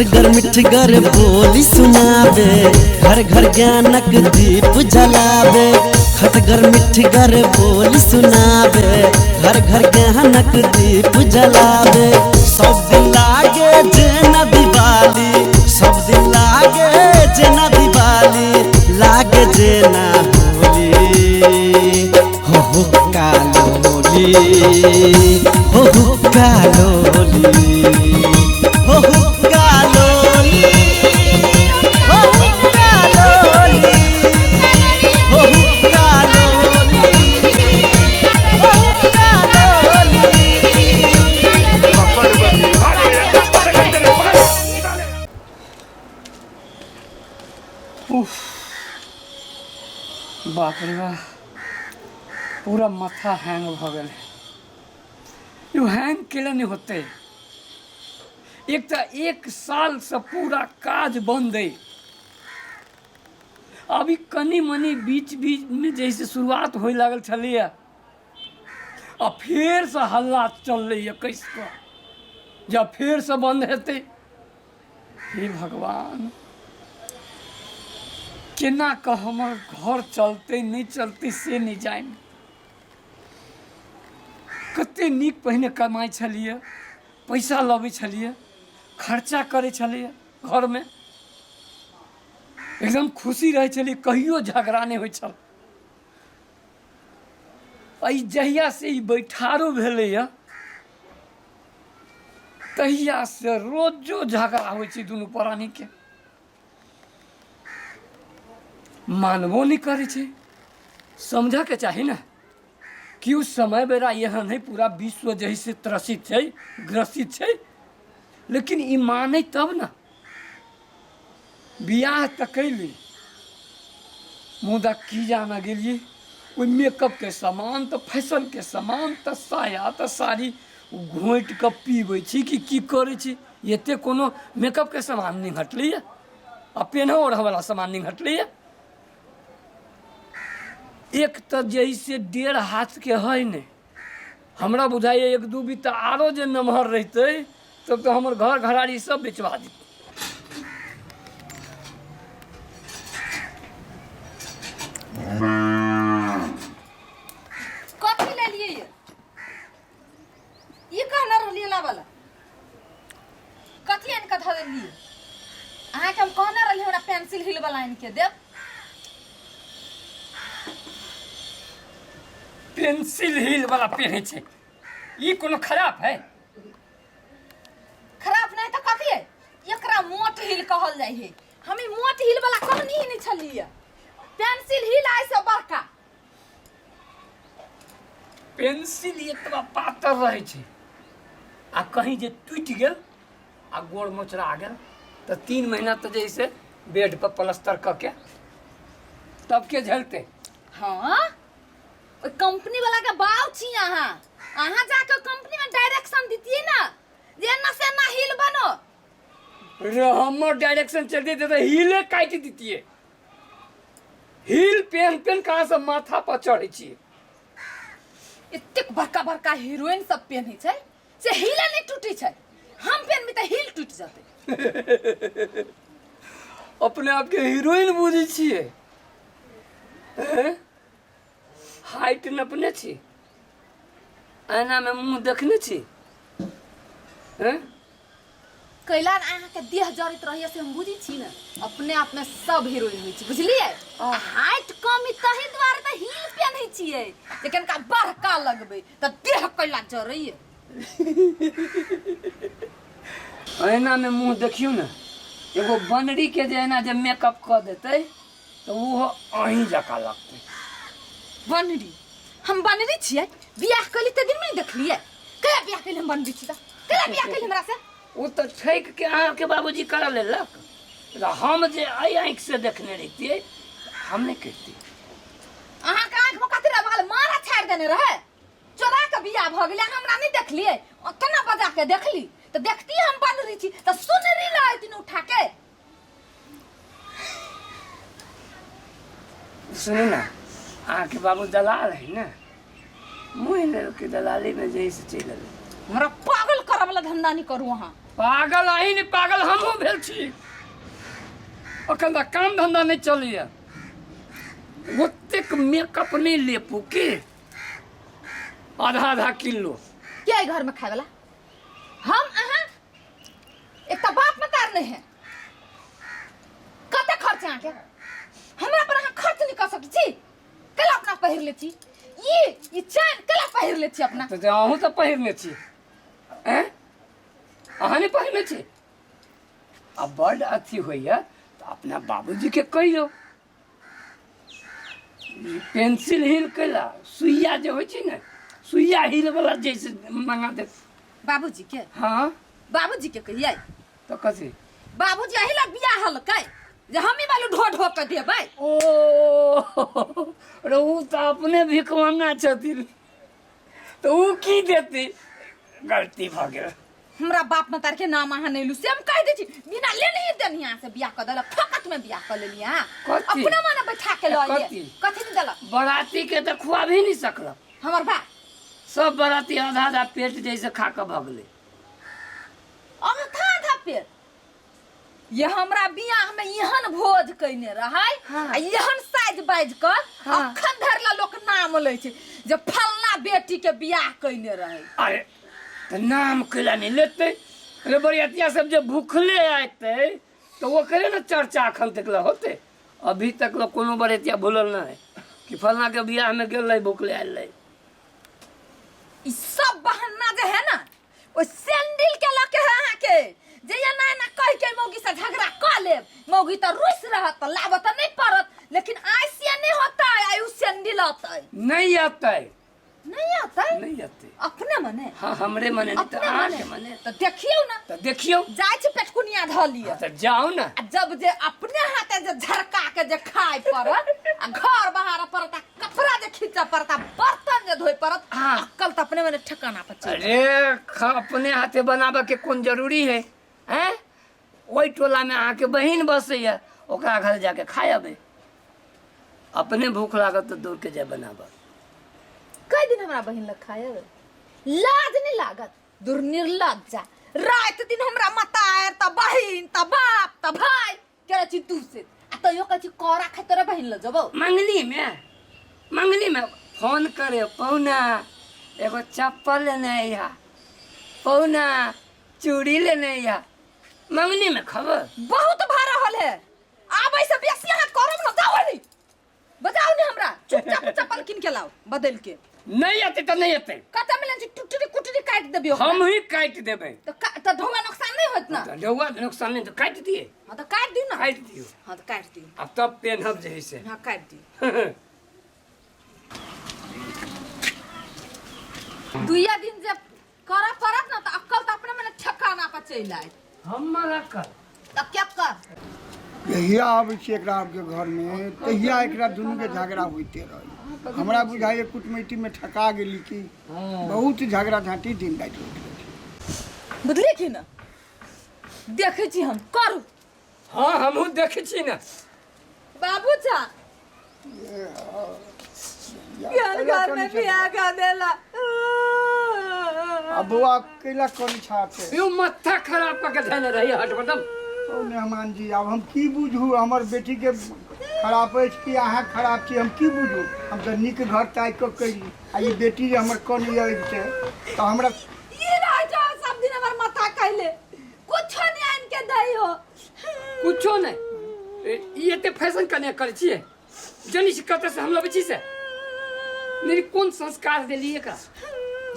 खटगर मिठगर बोली सुनावे, घर घर ज्ञानक दीप जलावे। खटगर मिठगर बोली सुनावे, घर घर ज्ञानक दीप जलावे। सब दिन लागे जेना दिवाली, सब दिन लागे जेना दिवाली, लागे जेना होली। हो कालोली, हो कालोली, हो कालोली, हो कालोली, हो कालोली, हो कालोली। बाप रे बा, पूरा माथा हैंग भ गए। यू हैंग केले नहीं होते। एक तो 1 साल से पूरा काज बंद है। अभी कनी मनी बीच बीच में जैसे शुरुआत हो लागल छलिए, अब फिर से हल्ला चल रही है। कैसे जब फिर से बंद हेते, हे भगवान, केना का हमर घर चलते नहीं चलते से नहीं जाए। कते नीक पहिने कमाई छलिए, पैसा लबै छलिए, खर्चा करे छलिए, घर में एकदम खुशी रहे छलिए, कहियो झगड़ा नहीं होइ छल। जहिया से ई बैठारो भेले या तहिया से रोजो झगड़ा होइ छै दुनू प्राणी के। मानबो नहीं करे छे। समझा के चाही ना कि उस समय बेरा यहाँ नहीं पूरा विश्व जैसे त्रसित है, ग्रसित है। लेकिन ई माने तब ना। बियाह तो कैली, मुदा की जाना गेलिए, वो मेकअप के सामान तो फैशन के सामान तो साया तो साड़ी घोट के पीबै छी कि की करे छी। एते कोनो मेकअप के सामान नहीं घटलिए, आ पेनहो ओढ़े वाला सामान नहीं घटलिए। एक तो जैसे 1.5 हाथ के है ने, हमरा बुझाइए 1-2 बीता आरो जे नमहर रहते तब तो हमर घर घराड़ी सब बेचवा दी। कथी ले लिए ये कहना रहलिए ला वाला कथी इनका धर लिए। अहाँ के हम कहना रहलिए हमरा पेंसिल हिल वाला इनके देब। पेंसिल हिल वाला पहने छे, ये कोनो खराब है? खराब नहीं तो कथी है? एकरा मोट हिल कहल जाय है। हम ई मोट हिल वाला कहनी ही नहीं छलिए। पेंसिल हिल आइ से बड़का। पेंसिल इतना पातर रहे छे, आ कहीं जे टूट गेल आ गोड़ मोचरा गेल तो 3 महीना तो जैसे बेड पर प्लास्टर करके तब के झलते। हाँ, ओइ कंपनी वाला के बाव छी अहाँ। अहाँ जाके कंपनी में डायरेक्शन दीतिए ना जे ना से ना हिल बनो। रे हमर डायरेक्शन चल देते तो हिले काट दीतिए। हिल पेन पेन कहाँ से माथा पर चढ़े छी। इतने बड़का बड़का हीरोइन सब पेन छै से हिले नहीं टूटी छै। हम पेन में तो हिल टूट जाते। अपने आप के हीरोइन बुझे छिए। हाइट नपने छी, आईना में मुंह देखने छी। कैला अहाँ के देह जरित रहिए से हम बुझी छी ना। अपने आप में सब हीरोइन होई छी, बुझलिए। हाइट कम तही द्वारे तो हिल पेन छिए, लेकिन का बड़का लगबे तो देह कैला जरइए। आईना में मुंह देखियो ना, एगो बनरी के जे ना जब मेकअप कर देते तो वो अहीं जका लगते। बनरी? हम बनरी छिए? बियाह कली त दिन में देखलिए। कया बियाह कली हम बनरी छी त? कया बियाह कली हमरा से? वो तो ठेक के अहाँ के बाबूजी करा लेलक। हम जे आई आँख से देखने रहती हम नहीं करती। अहाँ के आँख में कथी रह मारा छाड़ देने रहे। चोरा के बियाह भ गेले, हमरा नहीं देखलिए। केना बजा के देखली तो देखती हम बनरी छी तो सुनरी लाइतिन उठा के। सुनी ना, आके बाबू दलाल है ना, मुँह के दलाली में जैसे चल हमरा पागल करे वाला धंधा नहीं करू। अहाँ पागल अही नहीं पागल हमहूँ भेल छी अखन तक काम धंधा नहीं चलैया ओतेक मेकअप नहीं ले पुके आधा किलो क्या है घर में खाए वाला हम अहाँ एक तो बाप मतार नहीं है कते खर्च यहाँ के हमरा पर अहाँ खर्च नहीं कर सकती छी कल अपना पहिर ले छी ये चैन कल पहिर ले छी अपना तो अहूँ तो पहिरने छी हैं अहाँ नहीं पहिरने छी अब बड़ अथी होइया तो अपना बाबूजी के कहियो पेंसिल हिल कैला सुइया जो होइ छै ने सुइया हिल वाला जैसे मंगा दे बाबूजी के हाँ बाबूजी के कहिए तो कथी बाबूजी अही लग बियाह हलकै जे हम ही वालू ढो ढो के देबै ओ ऊ तो अपने भिखमंगा छथिन तो ऊ की देती गलती भ गेल हमरा बाप मतार के नाम अहाँ नहीं लू से हम कह दै छी बिना ले नहीं देन यहाँ से बियाह कर देलक फकत में बियाह कर लेलिए हां कथी? अपना माने बैठा के लए कथी? कथी नहीं देलक बराती के तो खुआ भी नहीं सकल हमर बा सब बराती आधा पेट जैसे खा के भगले आधा पेट ये हमरा बियाह में एहन भोज कइने रहै हाँ। आ एहन साज बाज कर हाँ। अखन धरि ला लोक नाम लै छै जे फलना बेटी के बियाह कइने रहै अरे तो नाम कैला नहीं लेते अरे बरियातिया सब जो भूखले आते तो वो करे ना चर्चा अखन तक ला होते अभी तक ला कोनो बरियातिया भूलल ना है कि फलना के बियाह में गेल रही भूखले आयल रही ई सब बहाना जे है ना ओ सैंडल के लके है अहाँ के जे या ना ना कह के मौगी से झगड़ा कर लेब मौगी तो रुस रहत तो लाबत नहीं पड़त लेकिन आई से नहीं होता आई उ सैंडल आता नहीं आते नहीं आता नहीं आते अपने मने हाँ हमरे मने नहीं तो अपने आके मने तो देखियो ना तो देखियो जाय छै पेटकुनिया ध लिया तो जाओ ना आ जब जे अपने हाथे जे झरका के जे खाय पड़त आ घर बाहर पड़त आ कपड़ा जे खींचा पड़त आ बर्तन जे धोय पड़त हाँ। अक्कल तो अपने मने ठिकाना पर चल अरे अपने हाथे बनाबे के कौन जरूरी है हैं ओई टोला में आके बहिन बसैया ओकरा घर जाके खाय अबे अपने भूख लागत तो दौड़ के जाए बनाबे कई दिन हमरा बहिन लग खाए लाज नहीं लागत दुर्निर्लज्जा रात दिन हमरा मतायर त बहिन त बाप त भाई केरा छी तू से आ त यो कछि कोरा खाय तोरा बहिन ल जबो मंगली में फोन करे पौना एगो चप्पल लेने या पौना चूड़ी लेने या मंगली में खबर बहुत भारा हल है आबै से बेसी हाथ करम न जाओ नहीं बताओ नहीं हमरा चुपचाप चप्पल किन के लाओ बदल के नहीं आते तो नहीं आते कता मिलन छी टुटरी कुटरी काट देबियो हम ही काट देबे तो ढोगा नुकसान नहीं होत ना तो ढौआ नुकसान नहीं तो काट दिए हां तो काट दियो ना काट दियो हां तो काट दियो अब तब पेनहब जैसे हां काट दियो दुइया दिन जब करा परत ना तो अक्कल तो अपने मने ठकाना पर चल आए हम मना कर तब क्या कर यहिया आबै छै एकरा के घर में तहिया एकरा दुनू के झगड़ा होइते रही हमरा बुझाइए कुटमैती में ठका गेली कि बहुत झगड़ा झाँटी दिन रात होइत रहै बुझली कि ना देखे छी हम करू हाँ हमहू देखे छी ना बाबू चा घर में बियाह कर देला अब बौआ कैला कोन छापे यू मत्था खराब करके धैने रही हट बटम ओ मेहमान जी अब हम की बुझू हमर बेटी के खराब अछि कि अहाँ खराब छी हम की बुझू हम तो नीक घर ताकि के कैली आ ई बेटी जे हमर कोन अछि छै तो हमरा ये राजा सब दिन हमर माथा कहले कुछ नहीं आन के दई हो कुछो नहीं ये ते फैशन कने कर छिए जनी से कते से हम लबे छी से मेरी कौन संस्कार देलिए का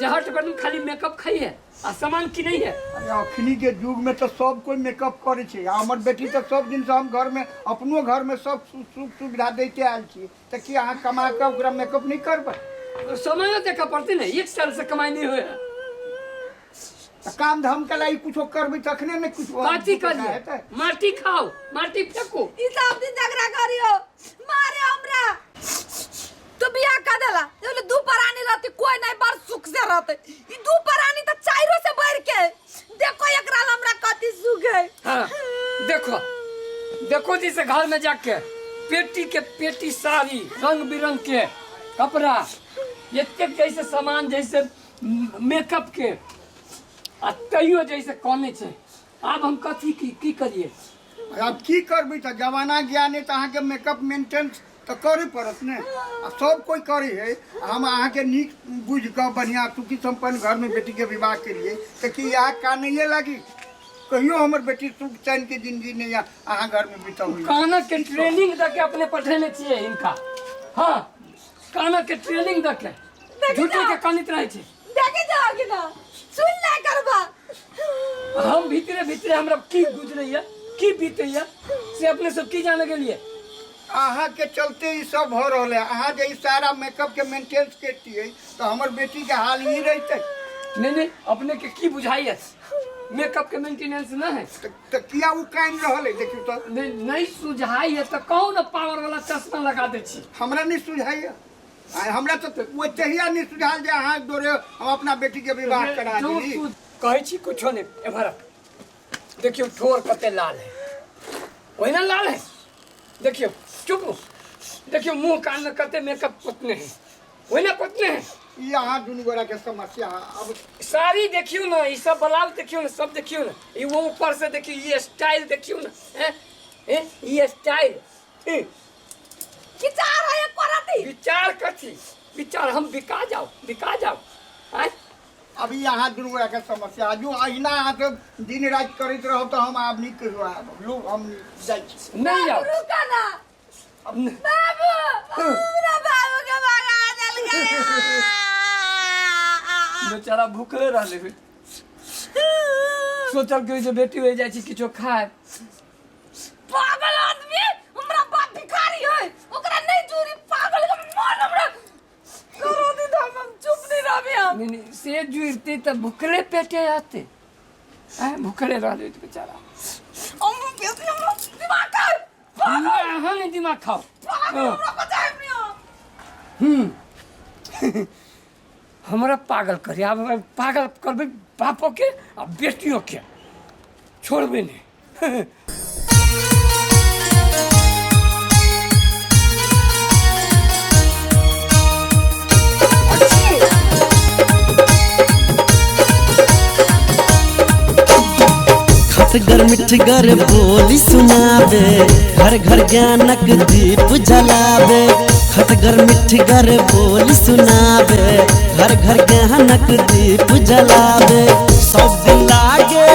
जहट पर खाली मेकअप खाई है आ सामान की नहीं है अरे अखनी के युग में तो सब कोई मेकअप करे छै आ हमर बेटी तो सब दिन से हम घर में अपनो घर में सब सुख सुविधा देते आयल छी तो कि अहाँ कमा के ओकरा मेकअप नहीं करबै समय देखा पड़ते नहीं एक साल से कमाई नहीं हुए काम धाम के लाई कुछो करबै तखने ने कुछ माटी करिए माटी खाओ माटी फेंको ई सब दिन झगड़ा करियो मारे हमरा तो बियाह कर देला जब दू परानी रहती कोई नहीं बार सुख से रहते ई दू परानी तो चाइरो से बढ़ के देखो एकरा हमरा कति सुख है हाँ देखो देखो जिसे घर में जाके पेटी के पेटी साड़ी रंग बिरंग के कपड़ा ये जैसे सामान जैसे मेकअप के आ तैयो जैसे कौने छै अब हम कथी की करिए? अब की करबै तऽ जमाना ज्ञान है तऽ अहाँके मेकअप मेंटेनेंस तऽ करे पड़त ने। आ सब कोई करे है। हम अहाँके नीक बुझ कऽ बढ़िया सुखी संपन्न घर में बेटी के विवाह केलिए तऽ कि यहाँ कानैये लागी? कहियो हमर बेटी सुख चैन के जिंदगी नहीं अहाँ घर में बिताउली। काना के ट्रेनिंग दे के अपने पठेने छिए इनका। हाँ, काना के ट्रेनिंग दे के झूठे के कानित रहे छे। देखे जाओगे ना, सुन ले करबा। हम भीतरे भीतरे हमरा की गुजरैया, की बीतैया से अपने सब की जाने के लिए। अहाँ के चलते ही सब हो रहा है। अहाँ जे सारा मेकअप के मेंटेनेंस करतिए तो हमर बेटी के हाल ही रहते। नहीं, अपने के की बुझाई है? मेकअप के मेंटेनेंस ना है तो किया वो कान रहल है? देखियो तो नहीं सुझाई है तो कौन पावर वाला चश्मा लगा दे छी? हमरा नहीं सुझाइए। हमरा तो वो चाहिए नहीं सुझाल जे अहाँ दोरे हम अपना बेटी के विवाह करा दी। कहे छी कुछो नहीं। एमहर देखियो ठोर कते लाल है, वही ना लाल है। देखियो चुप, देखियो मुंह कान में कते मेकअप पोतने हैं, वही ना पोतने हैं। ये अहाँ दुनू गोरा के समस्या। अब साड़ी देखियो ना, ये सब ब्लाउज देखियो ना, सब देखियो ना, ये वो ऊपर से देखियो, ये स्टाइल देखियो ना, हैं ये स्टाइल। विचार है करती। विचार कथी? विचार हम बिका जाओ हैं? अभी यहाँ दुनू गोरा के समस्या जो अहिना अहाँ तो दिन रात करैत रहब तो हम आब नहीं कहियो आब लोग हम जाइ छी। नहीं जाओ रुका ना बाबू, हमरा बाबू के भगा देल गया। बेचारा भूखले रहले हुए, सोचल के जे बेटी हो जाय छी किछो खाए। पागल आदमी, हमरा बाप भिखारी है, ओकरा नहीं जुरी। पागल के मन हमरा करो दी तो हम चुप नहीं रहबे। हम नहीं से जुड़ते तो भूखले पेटे आते हैं, भूखले रहले तो बेचारा। हम बेसी हमरा दिमाग कर। पागल हाँ नहीं दिमाग खाओ। पागल हमरा बचाए नहीं। हमरा पागल करे, अब पागल करबे बापों के और बेटियों के, छोड़बे नहीं। खटगर मिठगर बोली सुनावे, घर घर ज्ञानक दीप जलावे। खटगर मिठगर बोली सुनावे, घर घर ज्ञानक दीप जलावे। सब लागे